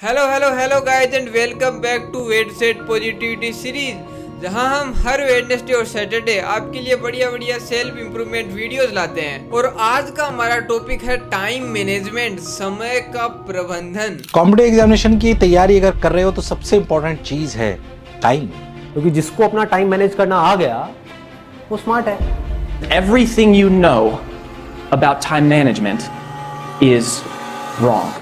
Hello hello hello guys and welcome back to weight set positivity series, जहां हम हर Wednesday और Saturday आपके लिए बढ़िया बढ़िया सेल्फ इंप्रूवमेंट वीडियोस लाते हैं। और आज का हमारा टॉपिक है टाइम मैनेजमेंट, समय का प्रबंधन। कॉम्पिटिटिव एग्जामिनेशन की तैयारी अगर कर रहे हो तो सबसे इंपॉर्टेंट चीज है टाइम, क्योंकि जिसको अपना टाइम मैनेज करना आ गया वो स्मार्ट है। Everything you know about time management is wrong.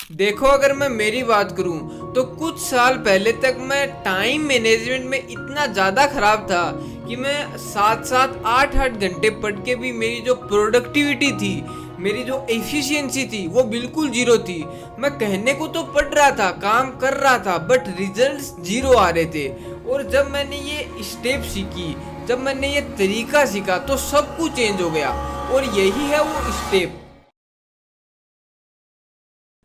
देखो, अगर मैं मेरी बात करूं तो कुछ साल पहले तक मैं टाइम मैनेजमेंट में इतना ज़्यादा खराब था कि मैं 7-7 8-8 घंटे पढ़ के भी मेरी जो प्रोडक्टिविटी थी, मेरी जो एफिशिएंसी थी, वो बिल्कुल जीरो थी। मैं कहने को तो पढ़ रहा था, काम कर रहा था, बट रिजल्ट्स जीरो आ रहे थे। और जब मैंने ये स्टेप सीखी, जब मैंने ये तरीका सीखा, तो सब कुछ चेंज हो गया। और यही है वो step.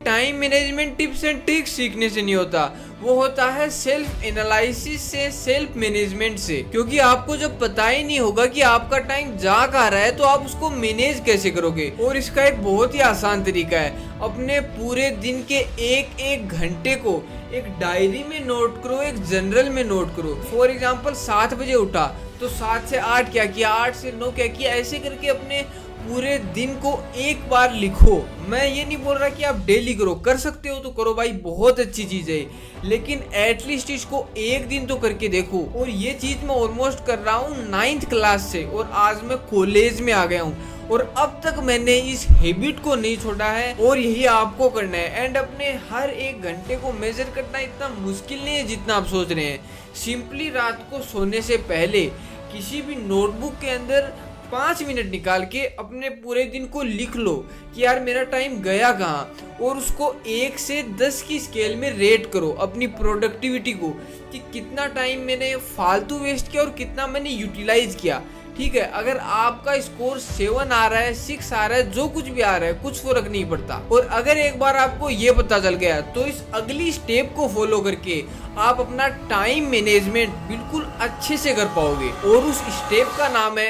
Time management tips and tricks सीखने से नहीं होता, वो होता है सेल्फ एनालिसिस से, सेल्फ मैनेजमेंट से। क्योंकि आपको जब पता ही नहीं होगा कि आपका टाइम जा कहाँ रहा है, तो आप उसको मैनेज कैसे करोगे। और इसका एक बहुत ही आसान तरीका है, अपने पूरे दिन के एक एक घंटे को एक डायरी में नोट करो, एक जनरल में नोट करो। फॉर एग्जाम्पल 7 बजे उठा तो 7 से 8 क्या किया, 8 से 9 क्या किया, ऐसे करके अपने पूरे दिन को एक बार लिखो। मैं ये नहीं बोल रहा कि आप डेली करो, कर सकते हो तो करो भाई, बहुत अच्छी चीज है, लेकिन एटलीस्ट इसको एक दिन तो करके देखो। और ये चीज मैं ऑलमोस्ट कर रहा हूँ 9th क्लास से, और आज मैं कॉलेज में आ गया हूँ, और अब तक मैंने इस हैबिट को नहीं छोड़ा है। और यही आपको करना है। एंड अपने हर एक घंटे को मेजर करना इतना मुश्किल नहीं है जितना आप सोच रहे हैं। सिंपली रात को सोने से पहले किसी भी नोटबुक के अंदर 5 मिनट निकाल के अपने पूरे दिन को लिख लो कि यार मेरा टाइम गया कहाँ, और उसको 1 से 10 की स्केल में रेट करो अपनी प्रोडक्टिविटी को, कि कितना टाइम मैंने फालतू वेस्ट किया और कितना मैंने यूटिलाइज किया। ठीक है, अगर आपका स्कोर 7 आ रहा है, 6 आ रहा है, जो कुछ भी आ रहा है, कुछ फर्क नहीं पड़ता। और अगर एक बार आपको ये पता चल गया तो इस अगली स्टेप को फॉलो करके आप अपना टाइम मैनेजमेंट बिल्कुल अच्छे से कर पाओगे। और उस स्टेप का नाम है,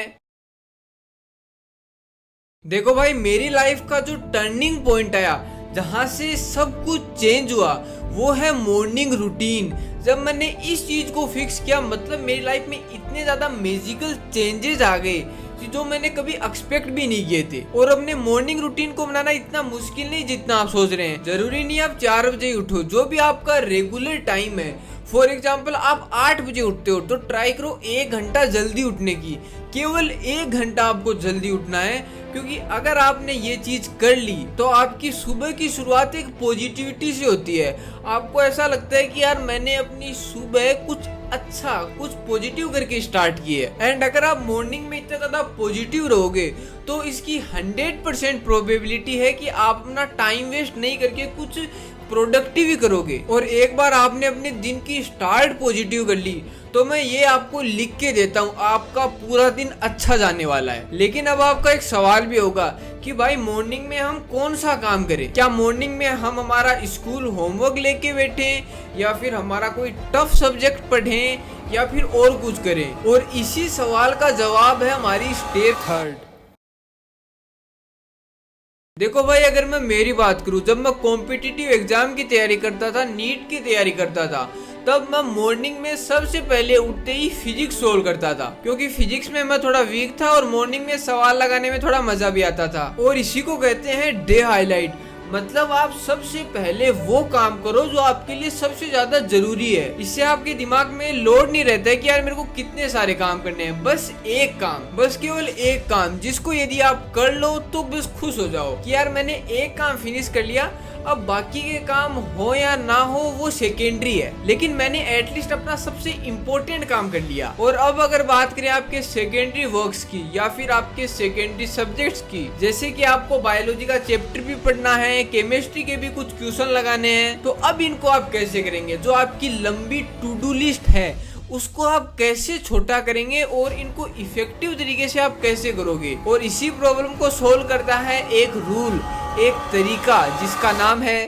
देखो भाई, मेरी लाइफ का जो टर्निंग पॉइंट आया, जहां से सब कुछ चेंज हुआ, वो है मॉर्निंग रूटीन। जब मैंने इस चीज को फिक्स किया, मतलब मेरी लाइफ में इतने ज्यादा मैजिकल चेंजेस आ गए जो मैंने कभी एक्सपेक्ट भी नहीं किए थे। और अपने मॉर्निंग रूटीन को बनाना इतना मुश्किल नहीं जितना आप सोच रहे हैं। जरूरी नहीं आप 4 बजे ही उठो, जो भी आपका रेगुलर टाइम है। फॉर एग्जाम्पल आप 8 बजे उठते हो तो ट्राई करो 1 घंटा जल्दी उठने की। केवल 1 घंटा आपको जल्दी उठना है, क्योंकि अगर आपने ये चीज कर ली तो आपकी सुबह की शुरुआत एक पॉजिटिविटी से होती है। आपको ऐसा लगता है कि यार मैंने अपनी सुबह कुछ अच्छा, कुछ पॉजिटिव करके स्टार्ट की है। एंड अगर आप मॉर्निंग में इतना ज्यादा पॉजिटिव रहोगे तो इसकी 100% प्रोबेबिलिटी है कि आप अपना टाइम वेस्ट नहीं करके कुछ प्रोडक्टिव ही करोगे। और एक बार आपने अपने दिन की स्टार्ट पॉजिटिव कर ली तो मैं ये आपको लिख के देता हूँ, आपका पूरा दिन अच्छा जाने वाला है। लेकिन अब आपका एक सवाल भी होगा कि भाई मॉर्निंग में हम कौन सा काम करें? क्या मॉर्निंग में हम हमारा स्कूल होमवर्क लेके बैठे, या फिर हमारा कोई टफ सब्जेक्ट पढ़ें, या फिर और कुछ करें? और इसी सवाल का जवाब है हमारी स्टेप 3। देखो भाई, अगर मैं मेरी बात करूं, जब मैं कॉम्पिटिटिव एग्जाम की तैयारी करता था, नीट की तैयारी करता था, तब मैं मॉर्निंग में सबसे पहले उठते ही फिजिक्स सोल्व करता था। क्योंकि फिजिक्स में मैं थोड़ा वीक था और मॉर्निंग में सवाल लगाने में थोड़ा मजा भी आता था। और इसी को कहते हैं डे हाईलाइट। मतलब आप सबसे पहले वो काम करो जो आपके लिए सबसे ज्यादा जरूरी है। इससे आपके दिमाग में लोड नहीं रहता है कि यार मेरे को कितने सारे काम करने हैं। बस एक काम, बस केवल एक काम, जिसको यदि आप कर लो तो बस खुश हो जाओ कि यार मैंने एक काम फिनिश कर लिया। अब बाकी के काम हो या ना हो वो सेकेंडरी है, लेकिन मैंने एटलीस्ट अपना सबसे इम्पोर्टेंट काम कर लिया। और अब अगर बात करें आपके सेकेंडरी वर्क्स की, या फिर आपके सेकेंडरी सब्जेक्ट्स की, जैसे कि आपको बायोलॉजी का चैप्टर भी पढ़ना है, केमिस्ट्री के भी कुछ क्वेश्चन लगाने हैं, तो अब इनको आप कैसे करेंगे? जो आपकी लंबी टू डू लिस्ट है उसको आप कैसे छोटा करेंगे, और इनको इफेक्टिव तरीके से आप कैसे करोगे? और इसी प्रॉब्लम को सोल्व करता है एक रूल, एक तरीका, जिसका नाम है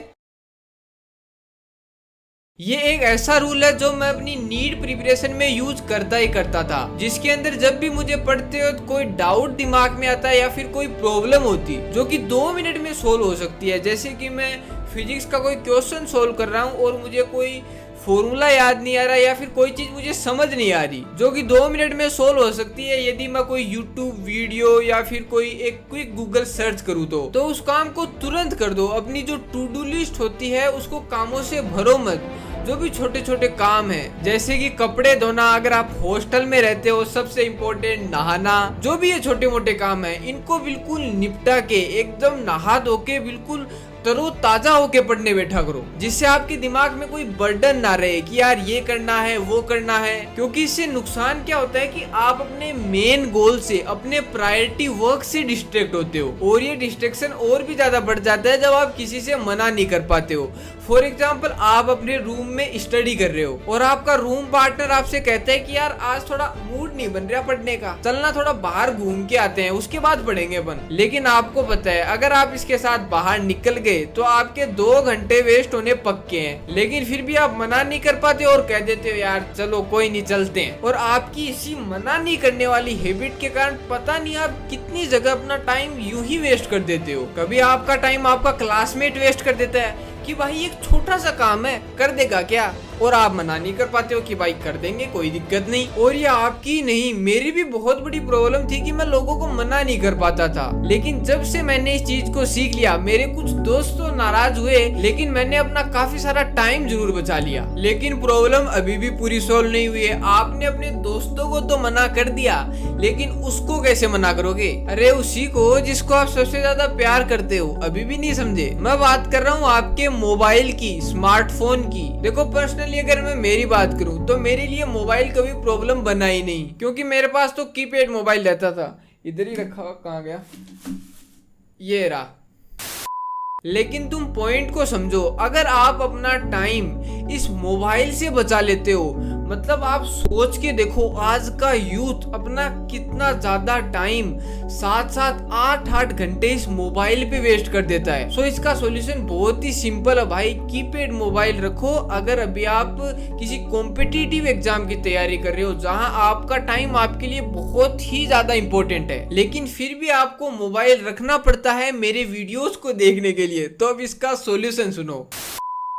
ये एक ऐसा रूल है जो मैं अपनी नीट प्रिपरेशन में यूज करता ही करता था, जिसके अंदर जब भी मुझे पढ़ते वक्त कोई डाउट दिमाग में आता है या फिर कोई प्रॉब्लम होती जो कि 2 मिनट में सोल्व हो सकती है, जैसे कि मैं फिजिक्स का कोई क्वेश्चन सोल्व कर रहा हूँ और मुझे कोई फॉर्मूला याद नहीं आ रहा या फिर कोई चीज मुझे समझ नहीं आ रही जो कि 2 मिनट में सोल्व हो सकती है यदि मैं कोई यूट्यूब वीडियो या फिर कोई एक क्विक गूगल सर्च करूँ तो उस काम को तुरंत कर दो। अपनी जो टू डू लिस्ट होती है उसको कामों से भरो मत। जो भी छोटे छोटे काम है जैसे कि कपड़े धोना, अगर आप हॉस्टल में रहते हो सबसे इम्पोर्टेंट नहाना, जो भी ये छोटे मोटे काम है इनको बिल्कुल निपटा के एकदम नहा धो के बिल्कुल तरो ताजा होके पढ़ने बैठा करो, जिससे आपके दिमाग में कोई बर्डन ना रहे कि यार ये करना है वो करना है। क्योंकि इससे नुकसान क्या होता है कि आप अपने मेन गोल से, अपने प्रायोरिटी वर्क से डिस्ट्रैक्ट होते हो और ये डिस्ट्रैक्शन और भी ज्यादा बढ़ जाता है जब आप किसी से मना नहीं कर पाते हो। फॉर एग्जाम्पल, आप अपने रूम में स्टडी कर रहे हो और आपका रूम पार्टनर आपसे कहता है कि यार आज थोड़ा मूड नहीं बन रहा पढ़ने का, चलना थोड़ा बाहर घूम के आते हैं उसके बाद पढ़ेंगे अपन। लेकिन आपको पता है अगर आप इसके साथ बाहर निकल गए तो आपके 2 घंटे वेस्ट होने पक्के हैं, लेकिन फिर भी आप मना नहीं कर पाते और कह देते हो यार चलो कोई नहीं चलते हैं। और आपकी इसी मना नहीं करने वाली हैबिट के कारण पता नहीं आप कितनी जगह अपना टाइम यूं ही वेस्ट कर देते हो। कभी आपका टाइम आपका क्लासमेट वेस्ट कर देता है कि भाई एक छोटा सा काम है कर देगा क्या, और आप मना नहीं कर पाते हो कि भाई कर देंगे कोई दिक्कत नहीं। और ये आपकी नहीं मेरी भी बहुत बड़ी प्रॉब्लम थी कि मैं लोगों को मना नहीं कर पाता था, लेकिन जब से मैंने इस चीज को सीख लिया, मेरे कुछ दोस्त तो नाराज हुए लेकिन मैंने अपना काफी सारा टाइम जरूर बचा लिया। लेकिन प्रॉब्लम अभी भी पूरी सॉल्व नहीं हुई है। आपने अपने दोस्तों को तो मना कर दिया लेकिन उसको कैसे मना करोगे? अरे उसी को जिसको आप सबसे ज्यादा प्यार करते हो। अभी भी नहीं समझे? मैं बात कर रहा हूँ आपके मोबाइल की, स्मार्टफोन की। देखो पर्सनली अगर मैं मेरी बात करूं तो मेरे लिए मोबाइल कभी प्रॉब्लम बना ही नहीं, क्योंकि मेरे पास तो कीपैड मोबाइल रहता था। इधर ही रखा हुआ, कहाँ गया? ये रहा। लेकिन तुम पॉइंट को समझो, अगर आप अपना टाइम इस मोबाइल से बचा लेते हो, मतलब आप सोच के देखो आज का यूथ अपना कितना ज्यादा टाइम 7-7, 8-8 घंटे इस मोबाइल पे वेस्ट कर देता है। सो इसका सॉल्यूशन बहुत ही सिंपल है भाई, कीपैड मोबाइल रखो। अगर अभी आप किसी कॉम्पिटिटिव एग्जाम की तैयारी कर रहे हो जहां आपका टाइम आपके लिए बहुत ही ज्यादा इंपॉर्टेंट है, लेकिन फिर भी आपको मोबाइल रखना पड़ता है मेरे वीडियोस को देखने के लिए, तो अब इसका सॉल्यूशन सुनो।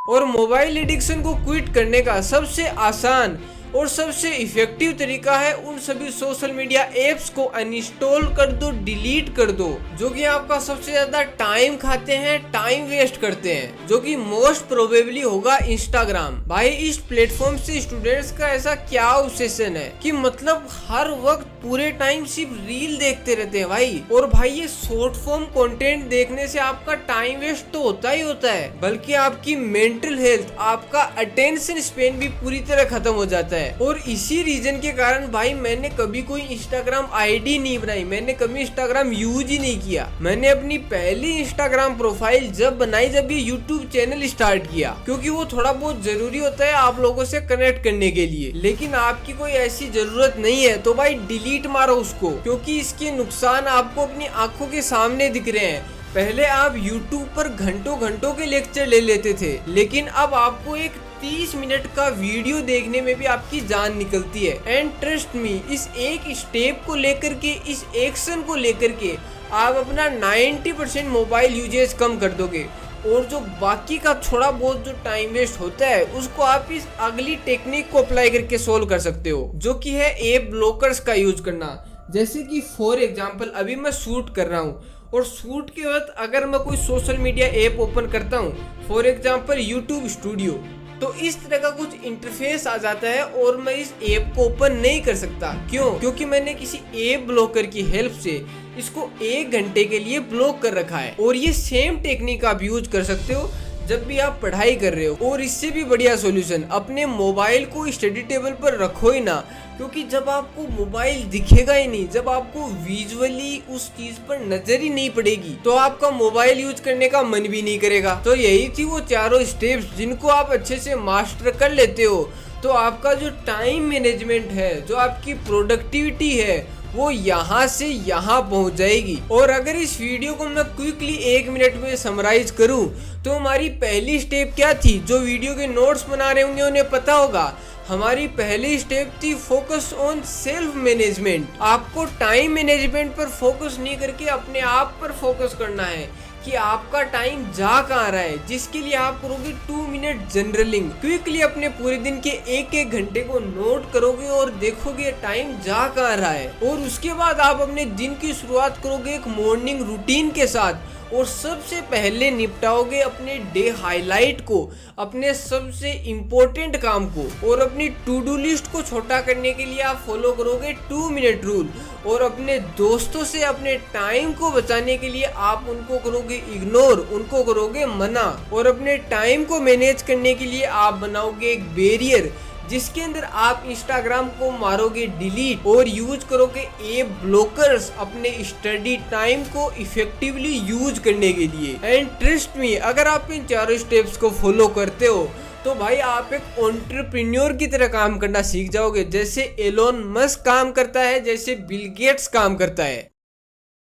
और मोबाइल एडिक्शन को क्विट करने का सबसे आसान और सबसे इफेक्टिव तरीका है उन सभी सोशल मीडिया एप्स को अनइंस्टॉल कर दो, डिलीट कर दो, जो कि आपका सबसे ज्यादा टाइम खाते हैं, टाइम वेस्ट करते हैं, जो कि मोस्ट प्रोबेबली होगा इंस्टाग्राम। भाई इस प्लेटफॉर्म से स्टूडेंट्स का ऐसा क्या ऑब्सेशन है कि मतलब हर वक्त पूरे टाइम सिर्फ रील देखते रहते हैं भाई। और भाई ये शॉर्ट फॉर्म कंटेंट देखने से आपका टाइम वेस्ट तो होता ही होता है, बल्कि आपकी मेंटल हेल्थ, आपका अटेंशन स्पेन भी पूरी तरह खत्म हो जाता है। और इसी रीजन के कारण भाई मैंने कभी कोई इंस्टाग्राम आईडी नहीं बनाई, मैंने कभी इंस्टाग्राम यूज ही नहीं किया। मैंने अपनी पहली इंस्टाग्राम प्रोफाइल जब बनाई जब ये यूट्यूब चैनल स्टार्ट किया, क्योंकि वो थोड़ा बहुत जरूरी होता है आप लोगों से कनेक्ट करने के लिए। लेकिन आपकी कोई ऐसी जरूरत नहीं है तो भाई डिलीट मारो उसको, क्योंकि इसके नुकसान आपको अपनी आंखों के सामने दिख रहे हैं। पहले आप YouTube पर घंटों घंटों के लेक्चर ले लेते थे, लेकिन अब आपको एक 30 मिनट का वीडियो देखने में भी आपकी जान निकलती है। एंड ट्रस्ट मी, इस एक स्टेप को लेकर के, इस एक्शन को लेकर के आप अपना 90% मोबाइल यूजेज कम कर दोगे, और जो बाकी का थोड़ा बहुत जो टाइम वेस्ट होता है उसको आप इस अगली टेक्निक को अप्लाई करके सोल्व कर सकते हो, जो कि है ऐप ब्लॉकर्स का यूज करना। जैसे कि फॉर एग्जांपल अभी मैं शूट कर रहा हूँ और शूट के वक्त अगर मैं कोई सोशल मीडिया ऐप ओपन करता हूँ, फॉर एग्जांपल यूट्यूब स्टूडियो, तो इस तरह का कुछ इंटरफेस आ जाता है और मैं इस ऐप को ओपन नहीं कर सकता। क्यों? क्योंकि मैंने किसी ऐप ब्लॉकर की हेल्प से इसको 1 घंटे के लिए ब्लॉक कर रखा है। और ये सेम टेक्निक आप यूज कर सकते हो जब भी आप पढ़ाई कर रहे हो। और इससे भी बढ़िया सॉल्यूशन, अपने मोबाइल को स्टडी टेबल पर रखो ही ना, क्योंकि जब आपको मोबाइल दिखेगा ही नहीं, जब आपको विजुअली उस चीज पर नजर ही नहीं पड़ेगी, तो आपका मोबाइल यूज करने का मन भी नहीं करेगा। तो यही थी वो चारों स्टेप्स जिनको आप अच्छे से मास्टर कर लेते हो, तो आपका जो टाइम मैनेजमेंट है, जो आपकी प्रोडक्टिविटी है, वो यहाँ से यहाँ पहुँच जाएगी। और अगर इस वीडियो को मैं क्विकली 1 मिनट में समराइज करूँ तो हमारी पहली स्टेप क्या थी? जो वीडियो के नोट्स बना रहे होंगे उन्हें पता होगा। हमारी पहली स्टेप थी फोकस ऑन सेल्फ मैनेजमेंट। आपको टाइम मैनेजमेंट पर फोकस नहीं करके अपने आप पर फोकस करना है कि आपका टाइम जा कहाँ रहा है, जिसके लिए आप करोगे 2 मिनट जर्नलिंग। क्विकली अपने पूरे दिन के 1-1 घंटे को नोट करोगे और देखोगे टाइम जा कहाँ रहा है। और उसके बाद आप अपने दिन की शुरुआत करोगे एक मॉर्निंग रूटीन के साथ और सबसे पहले निपटाओगे अपने डे हाईलाइट को, अपने सबसे इम्पोर्टेंट काम को। और अपनी टू डू लिस्ट को छोटा करने के लिए आप फॉलो करोगे 2 मिनट रूल। और अपने दोस्तों से अपने टाइम को बचाने के लिए आप उनको करोगे इग्नोर, उनको करोगे मना। और अपने टाइम को मैनेज करने के लिए आप बनाओगे एक बैरियर जिसके अंदर आप इंस्टाग्राम को मारोगे डिलीट और यूज करोगे ऐप ब्लॉकर्स अपने स्टडी टाइम को इफेक्टिवली यूज करने के लिए। एंड ट्रस्ट मी, अगर आप इन चारों स्टेप्स को फॉलो करते हो तो भाई आप एक एंटरप्रेन्योर की तरह काम करना सीख जाओगे, जैसे एलोन मस्क काम करता है, जैसे बिल गेट्स काम करता है।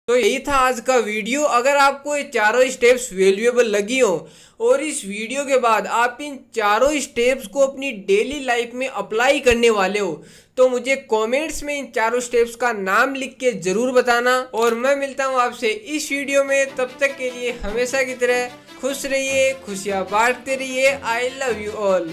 तो यही था आज का वीडियो। अगर आपको ये चारों स्टेप्स वैल्यूएबल लगी हो और इस वीडियो के बाद आप इन चारों स्टेप्स को अपनी डेली लाइफ में अप्लाई करने वाले हो तो मुझे कमेंट्स में इन चारों स्टेप्स का नाम लिख के जरूर बताना। और मैं मिलता हूँ आपसे इस वीडियो में, तब तक के लिए हमेशा की तरह खुश रहिए, खुशियाँ बांटते रहिए। I love you all.